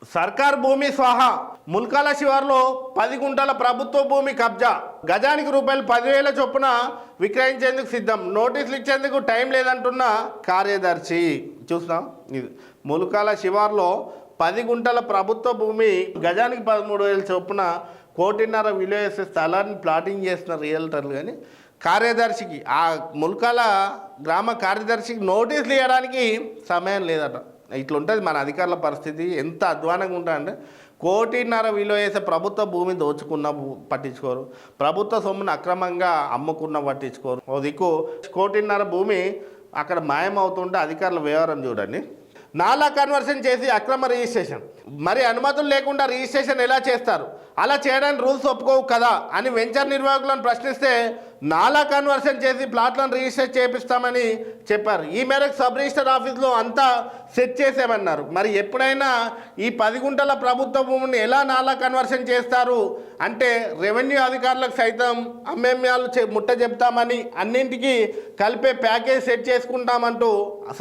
సర్కార్ భూమి స్వాహా ముల్కాల శివార్లో 10 గుంటల ప్రభుత్వ భూమి కబ్జా గజానికి రూపాయలు 10,000 చొప్పున విక్రయించేందుకు సిద్ధం నోటీసులు ఇచ్చేందుకు టైం లేదంటున్న కార్యదర్శి చూస్తున్నాం ఇది ముల్కాల శివార్లో 10 గుంటల ప్రభుత్వ భూమి గజానికి 13,000 చొప్పున 1.5 కోటి విలువ చేసే స్థలాన్ని ప్లాటింగ్ చేస్తున్న రియల్టర్లు కానీ కార్యదర్శికి ఆ ముల్కాల గ్రామ కార్యదర్శికి నోటీసులు ఇవ్వడానికి సమయం లేదట. ఇట్లుంటుంది మన అధికారుల పరిస్థితి. ఎంత అధ్వానంగా ఉంటుందంటే 1.5 కోటి విలువ చేసే ప్రభుత్వ భూమి దోచుకున్న పట్టించుకోరు, ప్రభుత్వ సొమ్మును అక్రమంగా అమ్ముకున్న పట్టించుకోరు. ఓ దిక్కు 1.5 కోటి భూమి అక్కడ మాయమవుతుంటే అధికారుల వ్యవహారం చూడండి. నాలా కన్వర్షన్ చేసి అక్రమ రిజిస్ట్రేషన్, మరి అనుమతులు లేకుండా రిజిస్ట్రేషన్ ఎలా చేస్తారు? అలా చేయడానికి రూల్స్ ఒప్పుకోవు కదా అని వెంచర్ నిర్వాహకులను ప్రశ్నిస్తే నాలా కన్వర్షన్ చేసి ప్లాట్లను రిజిస్టర్ చేపిస్తామని చెప్పారు. ఈ మేరకు సబ్ రిజిస్టర్ ఆఫీస్లో అంతా సెట్ చేసామన్నారు. మరి ఎప్పుడైనా ఈ 10 గుంటల ప్రభుత్వ భూమిని ఎలా నాలా కన్వర్షన్ చేస్తారు అంటే రెవెన్యూ అధికారులకు సైతం అమ్మేమ్యాలు ముట్ట చెప్తామని అన్నింటికి కలిపే ప్యాకేజ్ సెట్ చేసుకుంటామంటూ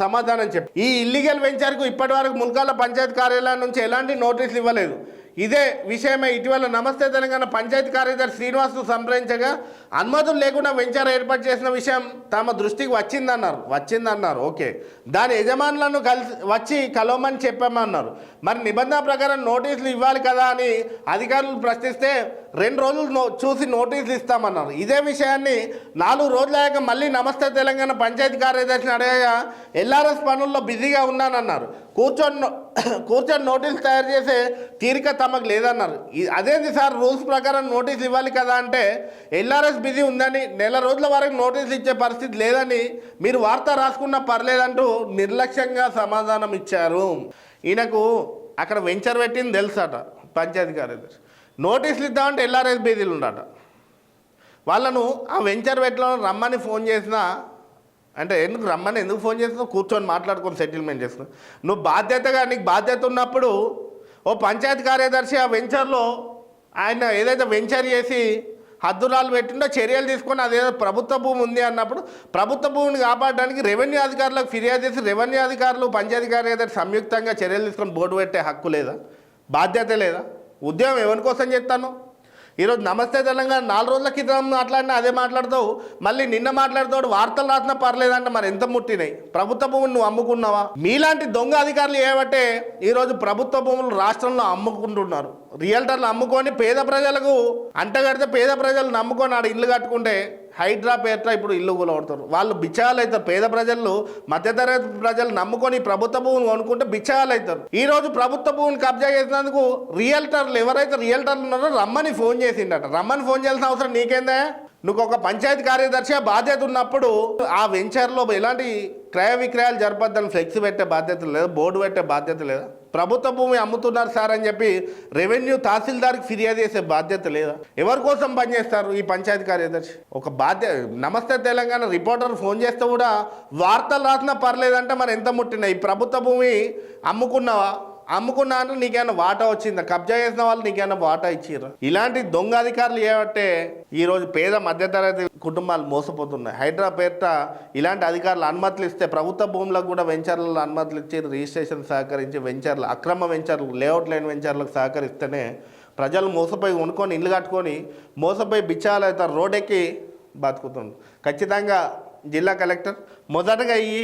సమాధానం చెప్పారు. ఈ ఇల్లీగల్ వెంచర్కు ఇప్పటివరకు ముల్కాల పంచాయతీ కార్యాలయం నుంచి ఎలాంటి నోటీసులు ఇవ్వలేదు. ఇదే విషయమై ఇటీవల నమస్తే తెలంగాణ పంచాయతీ కార్యదర్శి శ్రీనివాస్ను సంప్రదించగా అనుమతులు లేకుండా వెంచర్ ఏర్పాటు చేసిన విషయం తమ దృష్టికి వచ్చిందన్నారు. ఓకే, దాని యజమానులను వచ్చి కలవమని చెప్పామన్నారు. మరి నిబంధన ప్రకారం నోటీసులు ఇవ్వాలి కదా అని అధికారులు ప్రశ్నిస్తే 2 రోజులు చూసి నోటీసులు ఇస్తామన్నారు. ఇదే విషయాన్ని 4 రోజులయ్యాక మళ్ళీ నమస్తే తెలంగాణ పంచాయతీ కార్యదర్శిని అడగగా ఎల్ఆర్ఎస్ పనుల్లో బిజీగా ఉన్నానన్నారు. కూర్చొని నోటీసులు తయారు చేసే తీరిక తమకు లేదన్నారు. అదేంటి సార్, రూల్స్ ప్రకారం నోటీసులు ఇవ్వాలి కదా అంటే ఎల్ఆర్ఎస్ బిజీ ఉందని, నెల రోజుల వరకు నోటీసులు ఇచ్చే పరిస్థితి లేదని, మీరు వార్త రాసుకున్నా పర్లేదంటూ నిర్లక్ష్యంగా సమాధానం ఇచ్చారు. ఈయనకు అక్కడ వెంచర్ పెట్టింది తెలుసట పంచాయతీ కార్యదర్శి. నోటీసులు ఇద్దామంటే ఎల్ఆర్ఎస్ బిజీలు ఉండట. వాళ్ళను ఆ వెంచర్ పెట్టడం రమ్మని ఫోన్ చేసినా అంటే ఎందుకు ఫోన్ చేస్తున్నావు, కూర్చొని మాట్లాడుకొని సెటిల్మెంట్ చేస్తున్నావు. నువ్వు నీకు బాధ్యత ఉన్నప్పుడు ఓ పంచాయతీ కార్యదర్శి ఆ వెంచర్లో ఆయన ఏదైతే వెంచర్ చేసి హద్దురాలు పెట్టిండో చర్యలు తీసుకొని అదేదో ప్రభుత్వ భూమి ఉంది అన్నప్పుడు ప్రభుత్వ భూమిని కాపాడడానికి రెవెన్యూ అధికారులకు ఫిర్యాదు చేసి రెవెన్యూ అధికారులు పంచాయతీ కార్యదర్శి సంయుక్తంగా చర్యలు తీసుకొని బోర్డు పెట్టే హక్కు లేదా, బాధ్యత లేదా? ఉద్యోగం ఎవరి కోసం చేస్తాను? ఈరోజు నమస్తే తెలంగాణ 4 రోజుల క్రితం మాట్లాడినా అదే మాట్లాడతావు, మళ్ళీ నిన్న మాట్లాడతాడు. వార్తలు రాసినా పర్లేదంటే మరి ఎంత ముట్టినాయి? ప్రభుత్వ భూములు నువ్వు అమ్ముకున్నావా? మీలాంటి దొంగ అధికారులు ఏమంటే ఈరోజు ప్రభుత్వ భూములు రాష్ట్రంలో అమ్ముకుంటున్నారు. రియల్టర్లు అమ్ముకొని పేద ప్రజలకు అంటగడితే పేద ప్రజలు నమ్ముకొని ఆడ ఇల్లు కట్టుకుంటే హైడ్రా పేట్రా ఇప్పుడు ఇల్లు కూలగొడతారు. వాళ్ళు బిచ్చగాళ్ళు అవుతారు. పేద ప్రజలు మధ్యతరగతి ప్రజలు నమ్ముకొని ప్రభుత్వ భూమిని కొనుక్కుంటే బిచ్చగాళ్ళు అవుతారు. ఈరోజు ప్రభుత్వ భూమిని కబ్జా చేసినందుకు రియల్టర్లు ఎవరైతే రియల్టర్లు ఉన్నారో రమ్మని ఫోన్ చేసిండట. రమ్మని ఫోన్ చేయాల్సిన అవసరం నీకేందా? నువ్వు ఒక పంచాయతీ కార్యదర్శి బాధ్యత ఉన్నప్పుడు ఆ వెంచర్లో ఎలాంటి క్రయ విక్రయాలు జరపద్దని ఫ్లెక్స్ పెట్టే బాధ్యత లేదా, బోర్డు పెట్టే బాధ్యత లేదా? ప్రభుత్వ భూమి అమ్ముతున్నారు సార్ అని చెప్పి రెవెన్యూ తహసీల్దార్కి ఫిర్యాదు చేసే బాధ్యత లేదా? ఎవరి కోసం పనిచేస్తారు ఈ పంచాయతీ కార్యదర్శి? ఒక నమస్తే తెలంగాణ రిపోర్టర్ ఫోన్ చేస్తే కూడా వార్తలు రాసినా పర్లేదంటే మరి ఎంత ముట్టినాయి? ఈ ప్రభుత్వ భూమి అమ్ముకున్నా అంటే నీకేమైనా వాటా వచ్చిందా? కబ్జా చేసిన వాళ్ళు నీకేమైనా వాటా ఇచ్చిర్రా? ఇలాంటి దొంగ అధికారులు ఏమంటే ఈరోజు పేద మధ్యతరగతి కుటుంబాలు మోసపోతున్నాయి. హైడ్రా పేరిట ఇలాంటి అధికారులు అనుమతులు ఇస్తే ప్రభుత్వ భూములకు కూడా వెంచర్లలో అనుమతులు ఇచ్చి రిజిస్ట్రేషన్ సహకరించి వెంచర్లు అక్రమ వెంచర్లు లేఅవుట్ లేని వెంచర్లకు సహకరిస్తేనే ప్రజలు మోసపోయి కొనుక్కొని ఇల్లు కట్టుకొని మోసపోయి బిచ్చాలు అవుతారు, రోడ్డెక్కి బతుకుతుండ్రు. ఖచ్చితంగా జిల్లా కలెక్టర్ మొదటగా ఈ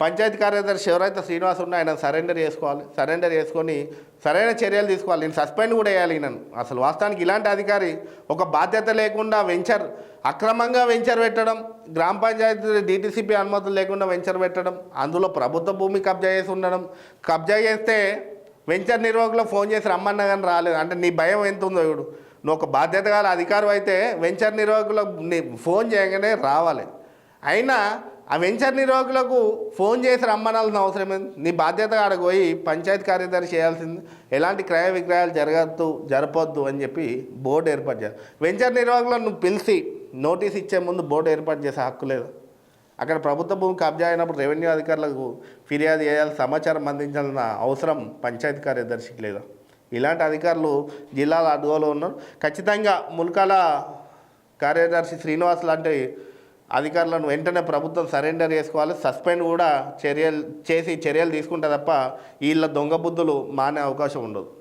పంచాయతీ కార్యదర్శి ఎవరైతే శ్రీనివాస్ ఉన్నా ఆయన సరెండర్ చేసుకొని సరైన చర్యలు తీసుకోవాలి. నేను సస్పెండ్ కూడా వేయాలి నన్ను. అసలు వాస్తవానికి ఇలాంటి అధికారి ఒక బాధ్యత లేకుండా అక్రమంగా వెంచర్ పెట్టడం, గ్రామ పంచాయతీ DTCP అనుమతులు లేకుండా వెంచర్ పెట్టడం, అందులో ప్రభుత్వ భూమి కబ్జా చేసి ఉండడం, కబ్జా చేస్తే వెంచర్ నిర్వాహకులకు ఫోన్ చేసి రమ్మన్నా కానీ రాలేదు. అంటే నీ భయం ఎంత ఉందో ఇప్పుడు. నువ్వు ఒక బాధ్యత గల అధికారం అయితే వెంచర్ నిర్వాహకులకు ఫోన్ చేయగానే రావాలి. అయినా ఆ వెంచర్ నిర్వాహకులకు ఫోన్ చేసి రమ్మనాల్సిన అవసరం ఏంది? నీ బాధ్యత ఆడకు పోయి పంచాయతీ కార్యదర్శి చేయాల్సింది ఎలాంటి క్రయ విక్రయాలు జరపొద్దు అని చెప్పి బోర్డు ఏర్పాటు చేయాలి. వెంచర్ నిర్వాహకులను నువ్వు పిలిచి నోటీస్ ఇచ్చే ముందు బోర్డు ఏర్పాటు చేసే హక్కు లేదు. అక్కడ ప్రభుత్వ భూమి కబ్జా అయినప్పుడు రెవెన్యూ అధికారులకు ఫిర్యాదు చేయాలి, సమాచారం అందించాల్సిన అవసరం పంచాయతీ కార్యదర్శికి లేదా? ఇలాంటి అధికారులు జిల్లాల అడుగులో ఉన్నారు. ఖచ్చితంగా ముల్కాల కార్యదర్శి శ్రీనివాస్ లాంటి అధికారులను వెంటనే ప్రభుత్వం సరెండర్ చేసుకోవాలి, సస్పెండ్ కూడా చర్యలు తీసుకుంటే తప్ప వీళ్ళ దొంగ బుద్ధులు మానే అవకాశం ఉండదు.